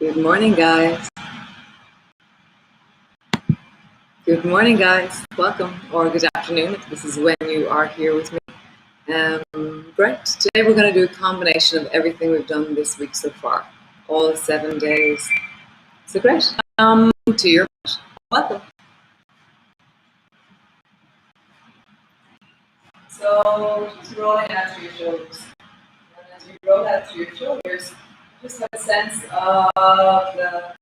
Good morning, guys. Good morning, guys. Welcome, or good afternoon if this is when you are here with me. Great. Today we're going to do a combination of everything we've done this week so far, all 7 days. So great. To your welcome. So just rolling out through your shoulders. And as you roll out through your shoulders, just have a sense of the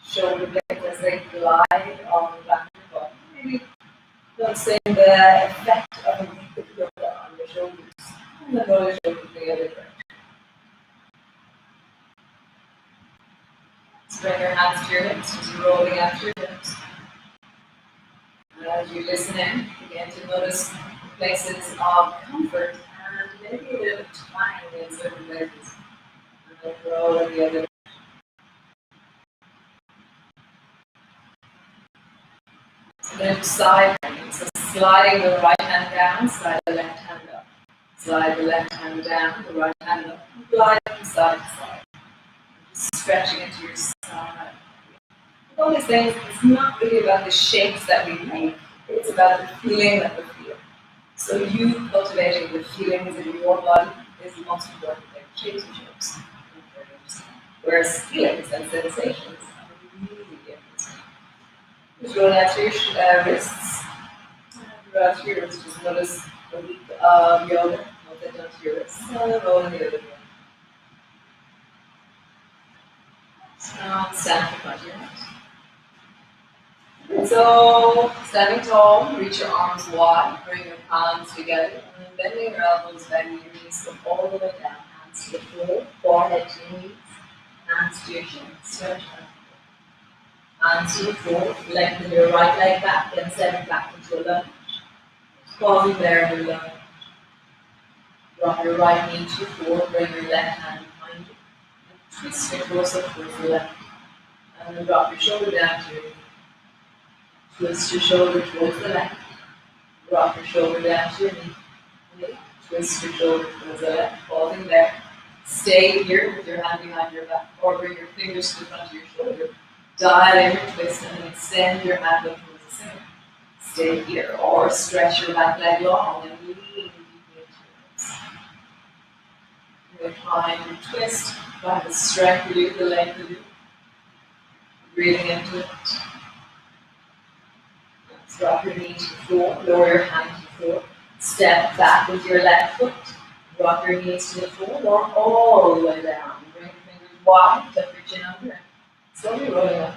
shoulder blades as they glide on the back of your body. Maybe noticing the effect of a deep yoga on your shoulders. And then roll your shoulders the other direction. Bring your hands to your hips, just rolling out to your hips. And as you listen in, begin to notice places of comfort and maybe a little bit of twang in certain places. And then roll in the other. So then side bending. So sliding the right hand down, slide the left hand up. Slide the left hand down, the right hand up. And glide from side to side. Just stretching into your side. All these things, it's not really about the shapes that we make, it's about the feeling that we feel. So you cultivating the feelings in your body is the most important thing. Shapes and shapes. Whereas feelings and sensations are really different. Just roll out through your wrists. Roll out through your wrists, just notice a week of yoga. Roll that down to your wrists. And roll in the other way. Stand for 20 minutes. So, standing tall, reach your arms wide, bring your palms together, and then bending your elbows, bending your knees, go all the way down. Hands to the floor, forehead to your knees, hands to your chin, stretch out. Hands to the floor, lengthen your right leg back, then step back into a lunge. Pausing there in your lunge. Drop your right knee to the floor, bring your left hand behind you, and twist your torso towards the left. And then drop your shoulder down to your knee. Twist your shoulder towards the left. Drop your shoulder down to your knee. Twist your shoulder towards the left. Pausing there. Stay here with your hand behind your back, or bring your fingers to the front of your shoulder. Dial in your twist and then extend your hand up towards the center. Stay here, or stretch your back leg long and lean deeply into your hips. Find your twist. Find the strength of you, the length of you. Breathing into it. Drop your knee to the floor, lower your hand to the floor, step back with your left foot, drop your knees to the floor, lower all the way down. Bring your fingers wide, tuck your chin under, and slowly rolling up.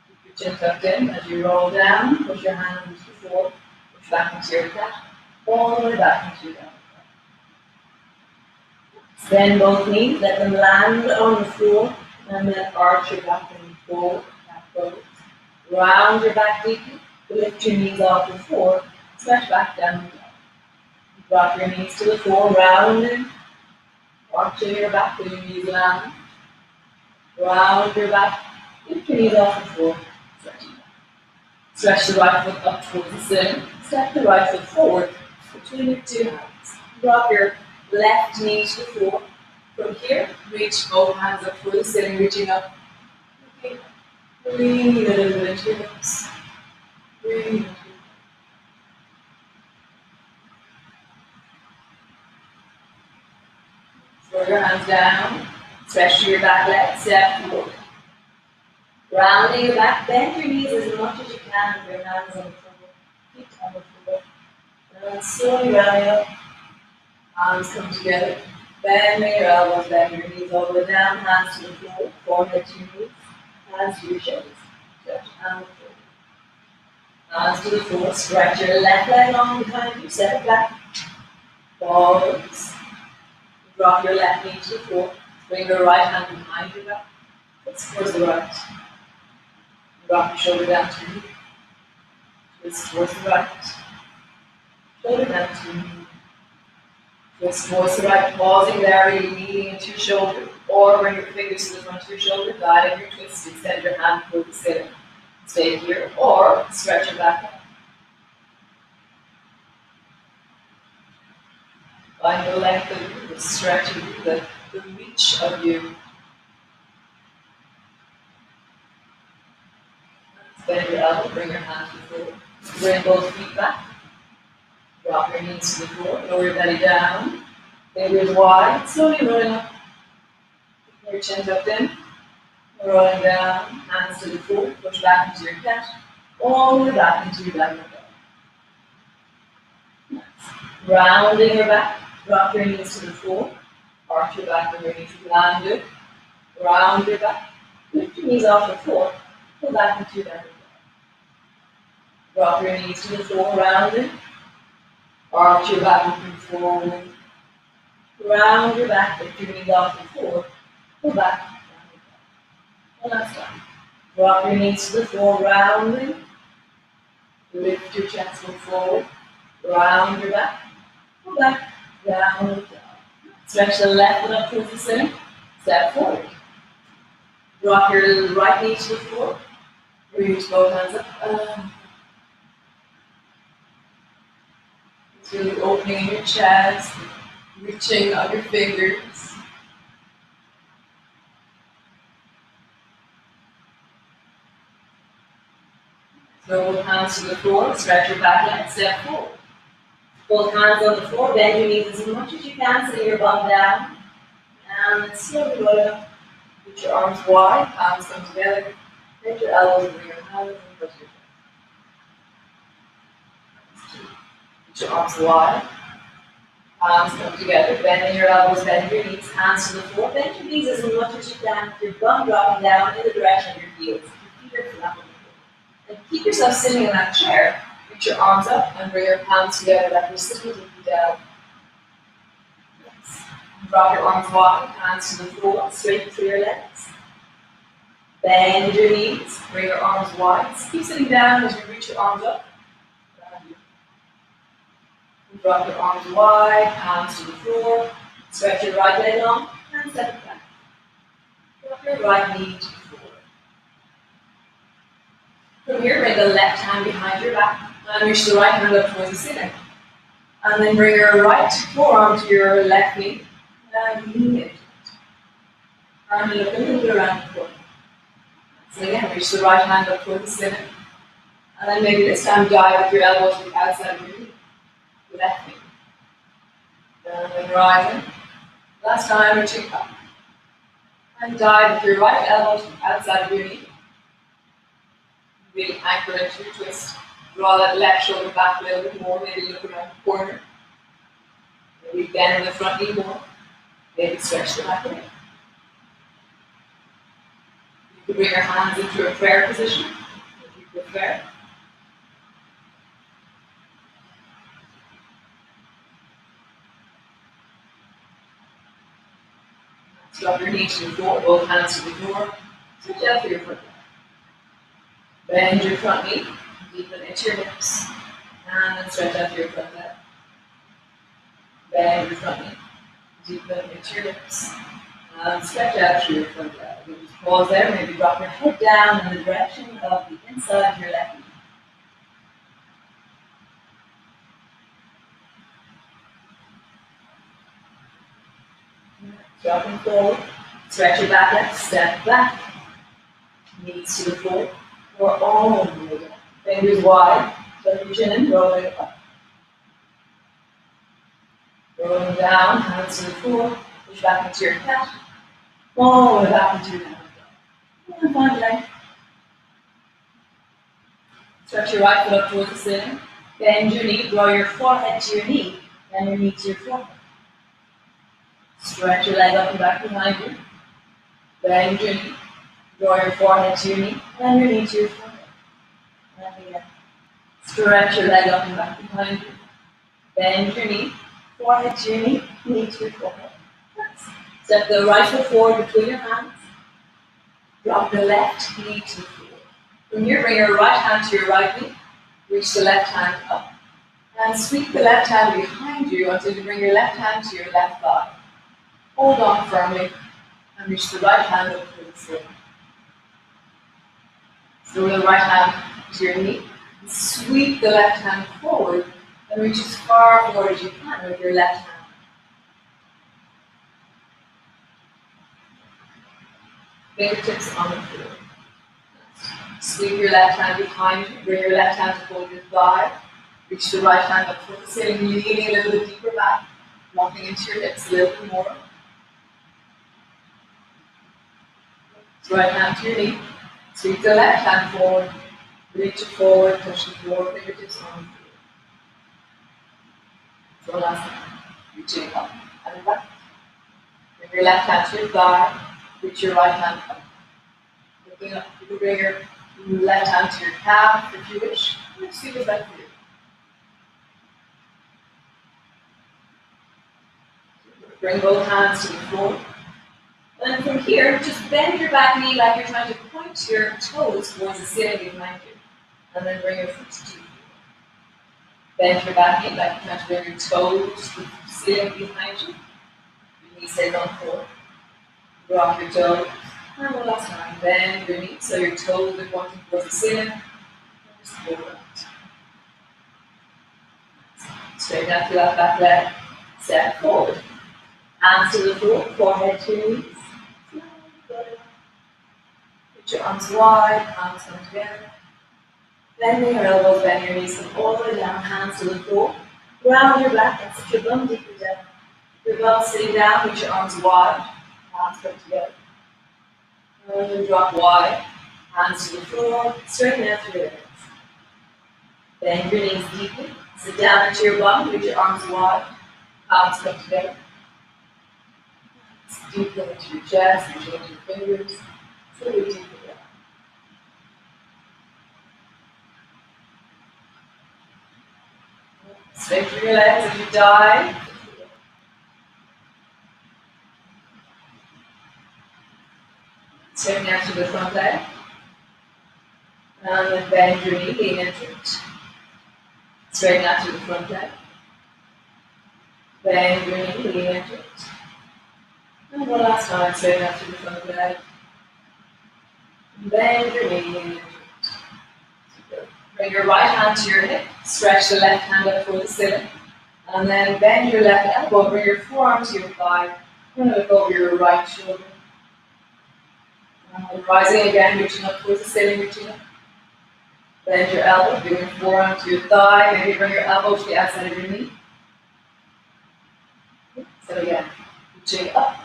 Keep your chin tucked in. As you roll down, push your hand into the floor, push back into your cat, all the way back into your down. Bend both knees, let them land on the floor, and then arch your back and forward, back forward. Round your back deeply. Lift your knees off the floor, stretch back down the down. Drop your knees to the floor, rounding, arching your back with your knees land. Round your back, lift your knees off the floor, stretching back. Stretch the right foot up towards the ceiling, step the right foot forward between your two hands. Drop your left knee to the floor. From here, reach both hands up towards the ceiling, reaching up. Okay. Breathe a little bit into your hips. Breathe. Throw your hands down. Stretch to your back leg. Step forward. Rounding your back. Bend your knees as much as you can with your hands on the floor. Feet on the floor. And slowly rounding up. Arms come together. Bending your elbows, bend your knees all the way down. Hands to the floor. Forehead to your knees. Hands to your shoulders. Stretch and forward. Hands to the floor, stretch your left leg long behind you, step it back, pause, drop your left knee to the floor, bring your right hand behind your back, twist towards the right, drop your shoulder down to your knee, twist towards the right, shoulder down to your knee, twist towards the right, pausing there, really leaning into your shoulder, or bring your fingers to the front of your shoulder, guiding your twist, extend your hand towards the ceiling. Stay here, or stretch your back out. Find the length of you, the stretch of you, the reach of you. Bend your elbow, bring your hand to the floor. Bring both feet back. Drop your knees to the floor, lower your belly down. Fingers wide, slowly rolling up. Keep your chin tucked in. Rolling down, hands to the floor, push back into your cat. All the way back into your downward dog. Nice. Rounding your back, drop your knees to the floor. Arch your back underneath the landed. Round your back. Lift your knees off the floor. Pull back into your downward dog. Drop your knees to the floor, rounding. Arch your back and move forward. Round your back, lift your knees off the floor. Pull back. One last time. Drop your knees to the floor, rounding. Lift your chest, move forward. Round your back. Pull back. Down, down. Stretch the left foot up towards the ceiling. Step forward. Drop your right knee to the floor. Reach both hands up. It's really opening your chest, reaching out your fingers. Throw both hands to the floor, stretch your back leg, step forward. Both hands on the floor, bend your knees as much as you can, sit your bum down. And slowly roll it up. Put your arms wide, palms come together. Bend your elbows over your hands and put your chest. Put your arms wide. Palms come together. Bending your elbows, bend your knees, hands to the floor. Bend your knees as much as you can. Your bum dropping down in the direction of your heels. Your feet are flat on the floor. And keep yourself sitting in that chair. Reach your arms up and bring your palms together like you're sitting deeply down. Nice. Drop your arms wide, hands to the floor, straighten through your legs. Bend your knees, bring your arms wide. Keep sitting down as you reach your arms up. Drop your arms wide, hands to the floor. Stretch your right leg long and step it back. Drop your right knee to the floor. From here, bring the left hand behind your back and reach the right hand up towards the ceiling. And then bring your right forearm to your left knee and lean into it. And look a little bit around the corner. So again, reach the right hand up towards the ceiling. And then maybe this time dive with your elbow to the outside of your knee. Left knee. Down and rising. Last time, reaching up. And dive with your right elbow to the outside of your knee. Really anchor into your twist. Draw that left shoulder back a little bit more. Maybe look around the corner. Maybe bend the front knee more. Maybe stretch the back leg. You can bring your hands into a prayer position if you prefer. Drop your knees to the floor, both hands to the floor. Stretch out through your foot. Bend your front knee, deepen into your hips. And then stretch out through your front leg. Bend your front knee, deepen into your hips. And stretch out through your front leg. You just pause there, maybe drop your head down in the direction of the inside of your left knee. Dropping forward, stretch your back leg, step back, knees to the floor, or all the way down. Fingers wide, tuck your chin in, roll it up. Rolling down, hands to the floor, push back into your cat, all the way back into your downward dog. And find length. Stretch your right foot up towards the ceiling, bend your knee, draw your forehead to your knee, and your knee to your forehead. Stretch your leg up and back behind you. Bend your knee. Draw your forehead to your knee, and your knee to your forehead. And again. Stretch your leg up and back behind you. Bend your knee. Forehead to your knee, knee to your forehead. Nice. Step the right foot forward between your hands. Drop the left knee to the floor. From here, bring your right hand to your right knee. Reach the left hand up. And sweep the left hand behind you until you bring your left hand to your left thigh. Hold on firmly and reach the right hand up to the ceiling. Throw the right hand to your knee. And sweep the left hand forward and reach as far forward as you can with your left hand. Fingertips on the floor. Sweep your left hand behind you. Bring your left hand to hold your thigh. Reach the right hand up towards the ceiling, leaning a little bit deeper back, walking into your hips a little bit more. Right hand to your knee. Sweep the left hand forward. Reach it forward, push the floor, fingertips on the floor. So last time. Reaching up and back. Bring your left hand to your thigh. Reach your right hand up. Looking up, you can bring your left hand to your calf if you wish. Sweep it back for you. Bring both hands to the floor. And from here, just bend your back knee like you're trying to point your toes towards the ceiling behind you. And then bring your feet to the floor. Bend your back knee like you're trying to bring your toes to the ceiling behind you. Your knee stays on the floor. Rock your toes. And one last time. Bend your knee so your toes are pointing towards the ceiling. And just hold out. Straighten out through that back leg. Step forward. Hands to the floor, forehead to your knees. Put your arms wide, palms come together. Bend your elbows, bend your knees, come all the way down, hands to the floor. Round your back and sit your bum deeper down. Your bum sitting down, put your arms wide, palms come together. And then drop wide, hands to the floor, straighten out through your legs. Bend your knees deeply, sit down into your bum, put your arms wide, palms come together. Deeply into your chest, reaching into your fingers, slowly deeper down. Straighten your legs as you dive. Straighten out to the front leg. And then bend your knee, lean into it. Straighten out to the front leg. Bend your knee, lean into it. And one last time, straighten out to the front leg. Bend your knee, lean into it. Bring your right hand to your hip, stretch the left hand up toward the ceiling, and then bend your left elbow, bring your forearm to your thigh, and look over your right shoulder. And rising again, reaching up towards the ceiling, reaching up. Bend your elbow, bring your forearm to your thigh, maybe bring your elbow to the outside of your knee. So again, reaching up.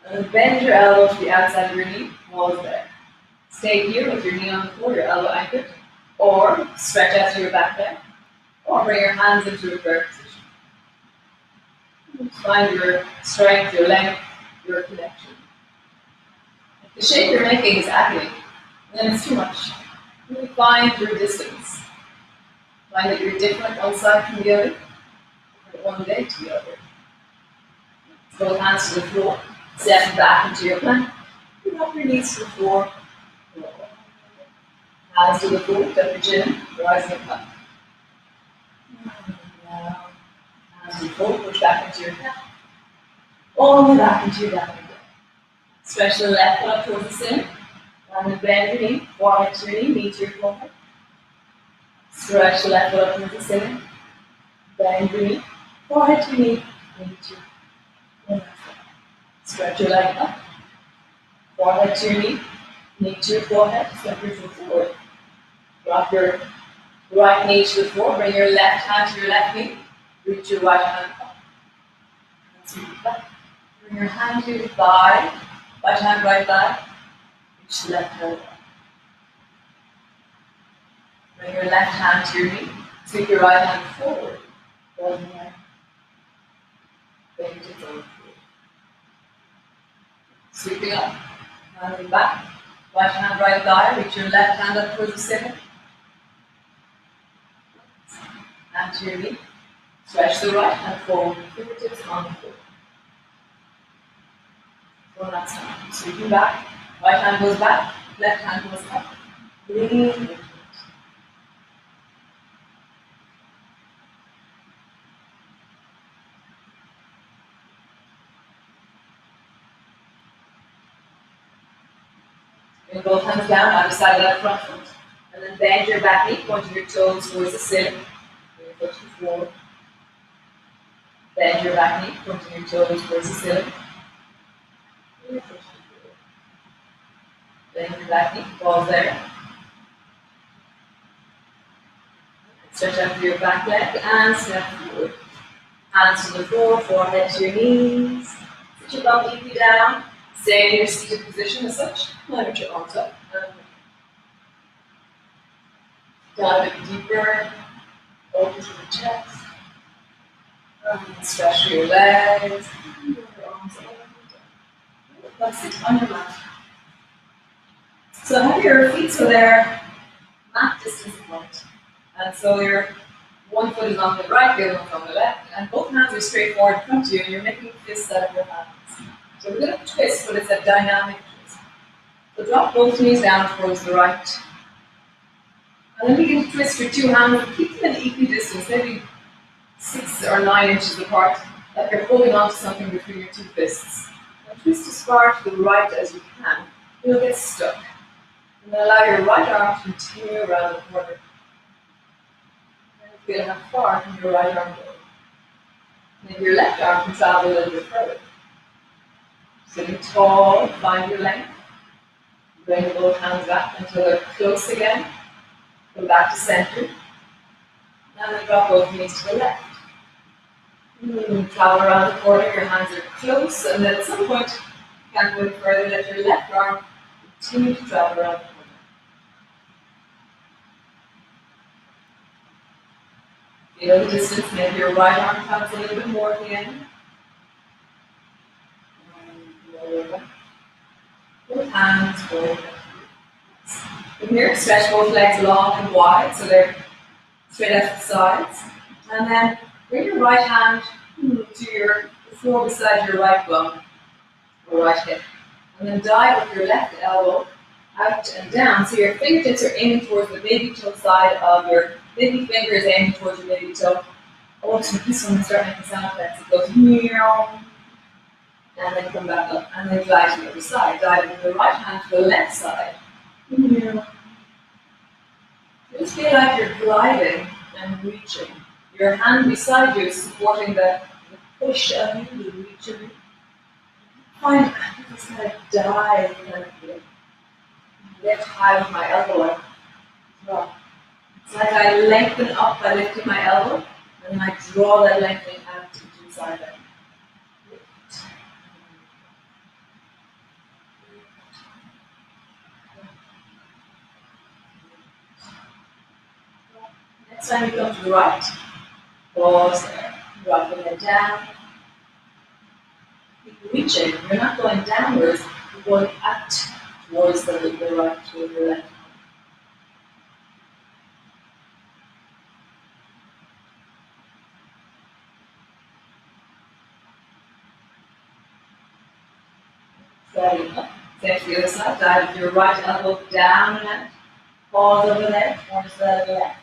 And then bend your elbow to the outside of your knee, pause there. Stay here with your knee on the floor, your elbow anchored, or stretch out to your back leg, or bring your hands into a prayer position. Find your strength, your length, your connection. If the shape you're making is agony, then it's too much. Really find your distance. Find that you're different one side from the other, from one leg to the other. Both hands to the floor, step back into your plank, drop your knees to the floor. Hands to the floor, tuck your chin, rising up. Hands to the floor, push back into your calf. All the way back into your down again. Stretch the left foot up towards the ceiling. And then bend your knee, forehead to your knee to your forehead. Stretch the left foot up towards the ceiling. Bend your knee, forehead to your knee to your forehead. Stretch your leg up. Forehead to your knee to your forehead, step your foot forward. Drop your right knee to the floor, bring your left hand to your left knee, reach your right hand up. And sweep it back. Bring your hand to your thigh, right hand, right thigh, reach the left hand up. Bring your left hand to your knee, sweep your right hand forward, holding there. Fingertips on the floor. Sweeping up, hand back, right hand, right thigh, reach your left hand up towards the ceiling. Hand to your knee, stretch the right hand forward, fingertips on the floor. One last time, sweeping back, right hand goes back, left hand goes up, lean into it. Bring both hands down, either side of that front foot. And then bend your back knee, pointing your toes towards the ceiling. Bring your foot to the floor. Bend your back knee, pointing your toes towards the ceiling. Bring your foot to the floor. Bend your back knee, pause there. Stretch out through your back leg and step forward. Hands to the floor, forehead to your knees. Sit your bum deeply down. Stay in your seated position as such. Line with your arms up. Down a bit deeper. Open through the chest. Stretch through your legs. Your arms up. Let's sit on your mat. So have your feet so they're mat distance apart. And so your one foot is on the right, the other one's on the left, and both hands are straight forward in front of you, and you're making fists out of your hands. So we're going to twist, but it's a dynamic twist. So drop both knees down towards the right. And then begin to twist your two hands and keep them in equidistance, maybe 6 or 9 inches apart, like you're holding on to something between your two fists. And twist as far to the right as you can. You'll get stuck. And then allow your right arm to continue around the corner. Feel how far can your right arm go. And then your left arm can travel a little bit further. Sitting tall, find your length. Bring both hands back until they're close again. Come back to center. And then drop both knees to the left. Travel around the corner, your hands are close, and then at some point, you can't go further, let your left arm continue to travel around the corner. Feel the distance, maybe your right arm comes a little bit more at the end. Both hands forward. From here, stretch both legs long and wide, so they're straight out to the sides. And then bring your right hand to the floor beside your right bum, or right hip. And then dive with your left elbow out and down, so your fingertips are aiming towards the baby toe side of your baby finger is aiming towards your baby toe. Oh, so this one will start making sound effects. It goes meow, and then come back up, and then glide to the other side. Dive with the right hand to the left side. Meow. Just feel like you're gliding and reaching. Your hand beside you is supporting the push of you, the reach of you. Find this kind of dive kind of feeling. Lift high with my elbow up as well. It's like I lengthen up by lifting my elbow, and then I draw that lengthening out to the side there. Lift. Next time you come to the right, pause there. Drop the head down. Keep reaching. You're not going downwards, you're going out towards the right, towards the left. Sliding up. Same to the other side. Dive with your right elbow down and out. Pause over there, towards the left.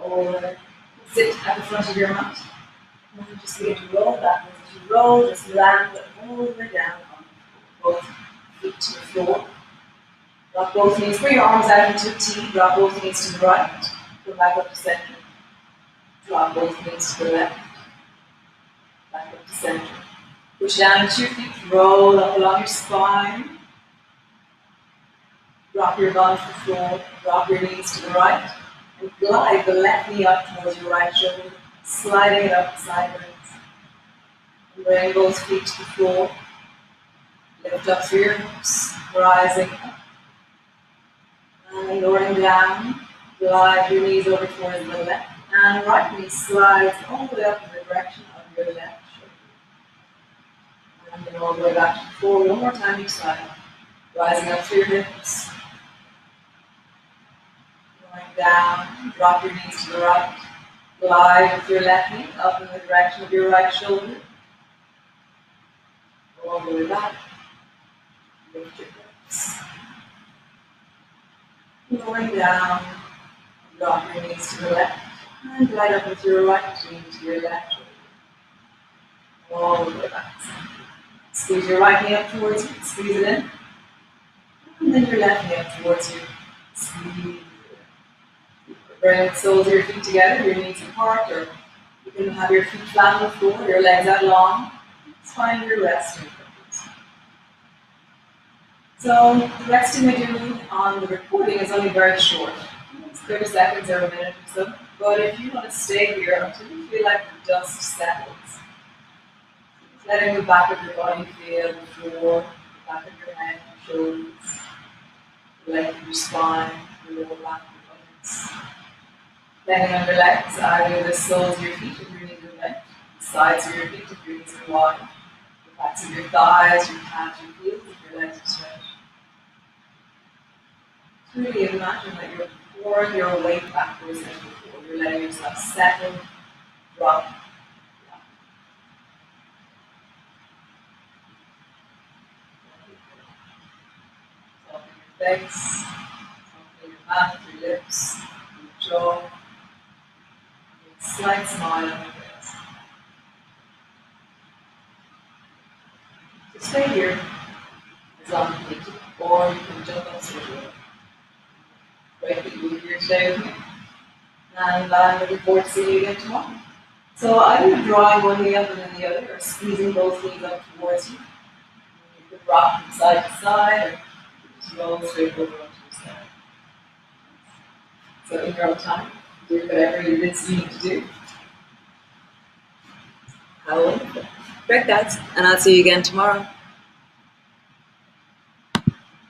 Or sit at the front of your mat. And then just begin to roll backwards. As you roll, just land all the way down on both feet to the floor. Drop both knees, bring your arms out into a T, drop both knees to the right, go back up to center. Drop both knees to the left, back up to center. Push down into your feet, roll up along your spine. Drop your bum to the floor, drop your knees to the right. And glide the left knee up towards your right shoulder, sliding it up sideways. And bring both feet to the floor. Lift up through your hips, rising up. And lowering down, glide your knees over towards the left. And right knee slides all the way up in the direction of your left shoulder. And then all the way back to the floor, one more time each side. Rising up through your hips. Down, drop your knees to the right, glide with your left knee up in the direction of your right shoulder, all the way back, lift your hips, going down, drop your knees to the left, and glide up with your right knee to your left shoulder, all the way back. Squeeze your right knee up towards you, squeeze it in. And then your left knee up towards you, squeeze it in. Bring the soles of your feet together, your knees apart, or you can have your feet flat on the floor, your legs out long. Just find your resting place. So the resting we do on the recording is only very short. It's 30 seconds or a minute or so. But if you want to stay here until you feel like the dust settles, letting the back of your body feel the floor, the back of your head, your shoulders, the length of your spine, the lower back of your buttocks. Letting on your legs, either the soles of your feet if your knees are bent, the sides of your feet if your knees are wide, the backs of your thighs, your calves, your heels if your legs are stretched. Really imagine that you're pouring your weight backwards into the floor. You're letting yourself settle, drop. Soften your face, soften your mouth, your lips, your jaw. A slight smile on your face. So stay here as long as you need to, or you can jump up straight away. Great that you were here today with me. And I'm looking forward to seeing you again tomorrow. So either drawing one knee up and then the other, or squeezing both knees up towards you. You could rock from side to side, or just roll straight over onto your side. So in your own time, do whatever it is you need to do. How wonderful. Great, guys. And I'll see you again tomorrow.